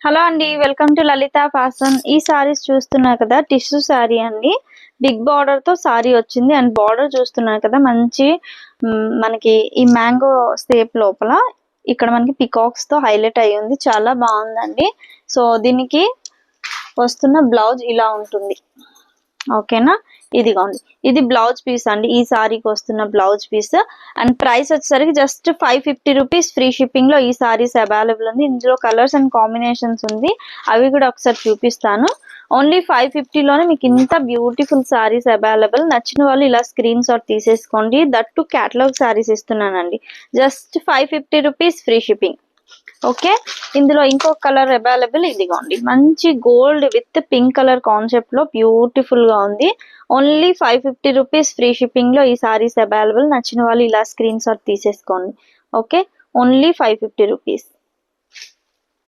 Hello అండి, welcome to Lalitha fashion. ఈ సారీస్ చూస్తున్నారు కదా, టిష్యూ సారీ అండి. బిగ్ బార్డర్ తో సారీ వచ్చింది అండ్ బార్డర్ చూస్తున్నారు కదా, మంచి మనకి ఈ మ్యాంగో షేప్ లోపల ఇక్కడ మనకి పికాక్స్ తో హైలైట్ అయ్యి ఉంది. చాలా బాగుందండి. సో దీనికి వస్తున్న బ్లౌజ్ ఇలా ఉంటుంది. ఓకేనా, ఇదిగోండి, ఇది బ్లౌజ్ పీస్ అండి. ఈ సారీకి వస్తున్న బ్లౌజ్ పీస్ అండ్ ప్రైస్ వచ్చేసరికి జస్ట్ 550 రూపీస్. ఫ్రీ షిప్పింగ్ లో ఈ సారీస్ అవైలబుల్ ఉంది. ఇందులో కలర్స్ అండ్ కాంబినేషన్స్ ఉంది, అవి కూడా ఒకసారి చూపిస్తాను. ఓన్లీ 550 లోనే మీకు ఇంత బ్యూటిఫుల్ సారీస్ అవైలబుల్. నచ్చిన వాళ్ళు ఇలా స్క్రీన్ షాట్ తీసేసుకోండి. దట్టు క్యాటలాగ్ సారీస్ ఇస్తున్నానండి. Just 550 rupees free shipping. Okay, ఇందులో ఇంకొక కలర్ అవైలబుల్, ఇదిగోండి, మంచి gold with pink colour concept లో బ్యూటిఫుల్ గా ఉంది. ఓన్లీ 550 రూపీస్ ఫ్రీ షిప్పింగ్ లో ఈ సారీస్ అవైలబుల్. నచ్చిన వాళ్ళు ఇలా స్క్రీన్ షాట్ తీసేసుకోండి. Okay, only 550 rupees.